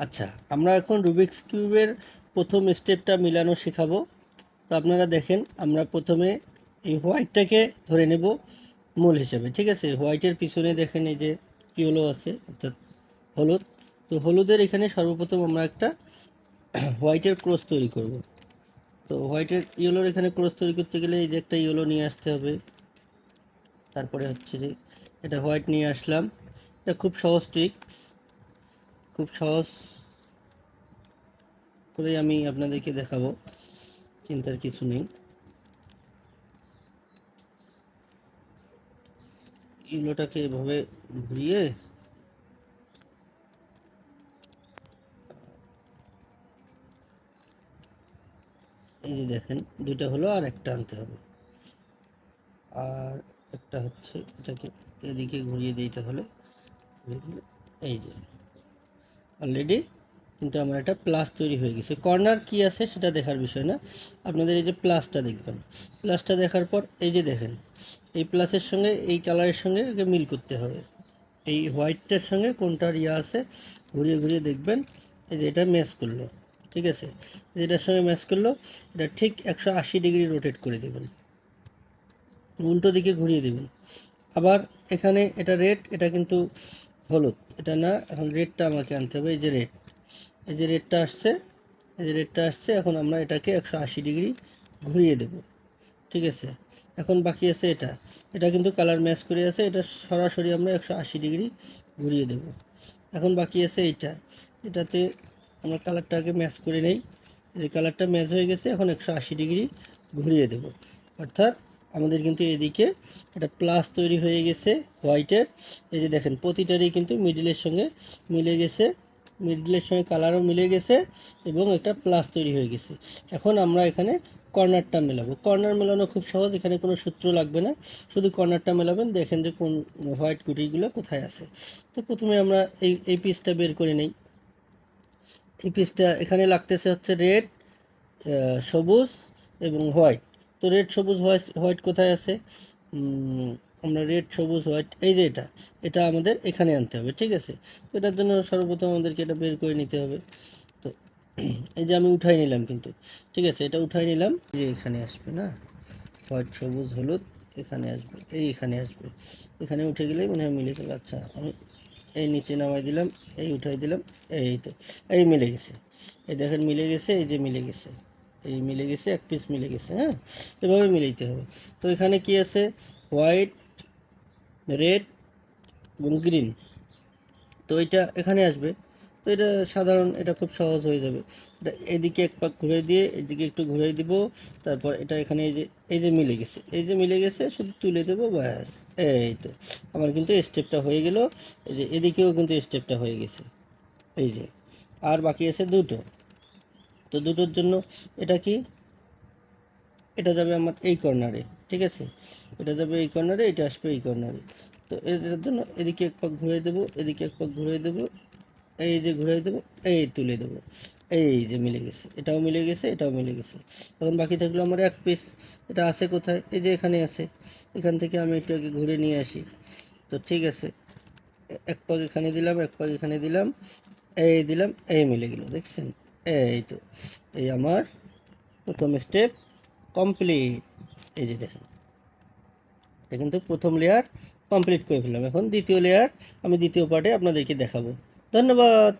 আচ্ছা, আমরা এখন রুবিক্স কিউবের প্রথম স্টেপটা মিলানো শেখাবো। তো আপনারা দেখেন, আমরা প্রথমে এই হোয়াইটটাকে ধরে নেব মূল হিসেবে, ঠিক আছে। হোয়াইটের পিছনে দেখেন এই যে ইয়েলো আছে, অর্থাৎ হলুদ। তো হলুদের এখানে সর্বপ্রথম আমরা একটা হোয়াইটের ক্রস তৈরি করব। তো হোয়াইটের ইয়েলোর এখানে ক্রস তৈরি করতে গেলে এই যে একটা ইয়েলো নিয়ে আসতে হবে। তারপরে হচ্ছে যে এটা হোয়াইট নিয়ে আসলাম। এটা খুব সহজ ট্রিক্স, খুব সহজ করে আমি আপনাদেরকে দেখাবো, চিন্তার কিছু নেই। ইয়েলোটাকে এভাবে ঘুরিয়ে এই যে দেখেন দুইটা হলো, আর একটা আনতে হবে। আর একটা হচ্ছে এটাকে এদিকে ঘুরিয়ে দিতে হলে ঘুরিয়ে দিলে এই যে অলরেডি কিন্তু আমার একটা প্লাস তৈরি হয়ে গেছে। কর্নার কি আছে সেটা দেখার বিষয় না, আপনাদের এই যে প্লাসটা দেখবেন। প্লাসটা দেখার পর এই যে দেখেন এই প্লাসের সঙ্গে এই কালারের সঙ্গে মিল করতে হবে। এই হোয়াইটটার সঙ্গে কোনটার ইয়ে আছে ঘুরিয়ে ঘুরিয়ে দেখবেন এই যে এটা ম্যাচ করলো, ঠিক আছে। যেটার সঙ্গে ম্যাচ করলো এটা ঠিক 180 ডিগ্রি রোটেট করে দেবেন, উল্টো দিকে ঘুরিয়ে দেবেন। আবার এখানে এটা রেড, এটা কিন্তু হলুদ, এটা না। এখন রেডটা আমাকে আনতে হবে। এই যে রেড, এই যে রেডটা আসছে, এই যে রেডটা আসছে। এখন আমরা এটাকে 180 ডিগ্রি ঘুরিয়ে দেব, ঠিক আছে। এখন বাকি আছে এটা, এটা কিন্তু কালার ম্যাচ করে আছে, এটা সরাসরি আমরা 180 ডিগ্রি ঘুরিয়ে দেব। এখন বাকি আছে এইটা, এটাতে আমরা কালারটাকে ম্যাচ করে নেই। এই যে কালারটা ম্যাচ হয়ে গেছে, এখন 180 ডিগ্রি ঘুরিয়ে দেব। অর্থাৎ আমাদের কিন্তু এদিকে একটা প্লাস তৈরি হয়ে গেছে হোয়াইটের। এই যে দেখেন প্রতিটারই কিন্তু মিডিলের সঙ্গে মিলে গেছে, মিডলের সঙ্গে কালারও মিলে গেছে এবং একটা প্লাস তৈরি হয়ে গেছে। এখন আমরা এখানে কর্নারটা মেলাবো। কর্নার মেলানো খুব সহজ, এখানে কোনো সূত্র লাগবে না, শুধু কর্নারটা মেলাবেন। দেখেন যে কোন হোয়াইট কুটিগুলো কোথায় আছে। তো প্রথমে আমরা এই পিসটা বের করে নেই। এই পিসটা এখানে লাগতেছে হচ্ছে রেড, সবুজ এবং হোয়াইট। তো রেড সবুজ হোয়াইট কোথায় আছে? আমরা রেড সবুজ হোয়াইট, এই যে এটা, এটা আমাদের এখানে আনতে হবে, ঠিক আছে। তো এটার জন্য সর্বপ্রথম আমাদেরকে এটা বের করে নিতে হবে। তো এই যে আমি উঠাই নিলাম কিন্তু, ঠিক আছে, এটা উঠাই নিলাম। এই যে এখানে আসবে না, হোয়াইট সবুজ হলুদ এখানে আসবে, এইখানে আসবে। এখানে উঠে গেলেই মনে হয় মিলে গেল। আচ্ছা, আমি এই নিচে নামাই দিলাম, এই উঠাই দিলাম, এই তো এই মিলে গেছে। এই দেখেন মিলে গেছে, এই যে মিলে গেছে, এই মিলে গেছে, এক পিস মিলে গেছে। হ্যাঁ, এভাবে মিলাইতে হবে। তো এখানে কি আছে? হোয়াইট, রেড এবং গ্রিন। তো এটা এখানে আসবে। তো এটা সাধারণ, এটা খুব সহজ হয়ে যাবে। এটা এদিকে এক পাক ঘুরে দিয়ে এদিকে একটু ঘুরে দিব। তারপর এটা এখানে এই যে মিলে গেছে, এই যে মিলে গেছে, শুধু তুলে দেবো, ব্যাস। এই তো আমার কিন্তু স্টেপটা হয়ে গেল। এই যে এদিকেও কিন্তু স্টেপটা হয়ে গেছে, এই যে। আর বাকি আছে দুটো। তো দুটোর জন্য এটা কি, এটা যাবে আমার এই কর্নারে, ঠিক আছে। এটা যাবে এই কর্নারে, এটা আসবে এই কর্নারে। তো এটার জন্য এদিকে এক পাক ঘুরে দেবো, এদিকে এক পাক ঘুরে দেবো, এই যে ঘুরাই দেবো, এই তুলে দেবো, এই যে মিলে গেছে। এটাও মিলে গেছে, এটাও মিলে গেছে। এখন বাকি থাকলো আমার এক পিস। এটা আছে কোথায়? এই যে এখানে আছে। এখান থেকে আমি একটু আগে ঘুরে নিয়ে আসি। তো ঠিক আছে, এক পাক এখানে দিলাম, এক পাক এখানে দিলাম, এই দিলাম, এই মিলে গেল, দেখছেন? এই তো এই আমার প্রথম স্টেপ কমপ্লিট। এই যে দেখেন, এটা কিন্তু প্রথম লেয়ার কমপ্লিট করে ফেললাম। এখন দ্বিতীয় লেয়ার আমি দ্বিতীয় পার্টে আপনাদেরকে দেখাবো। ধন্যবাদ।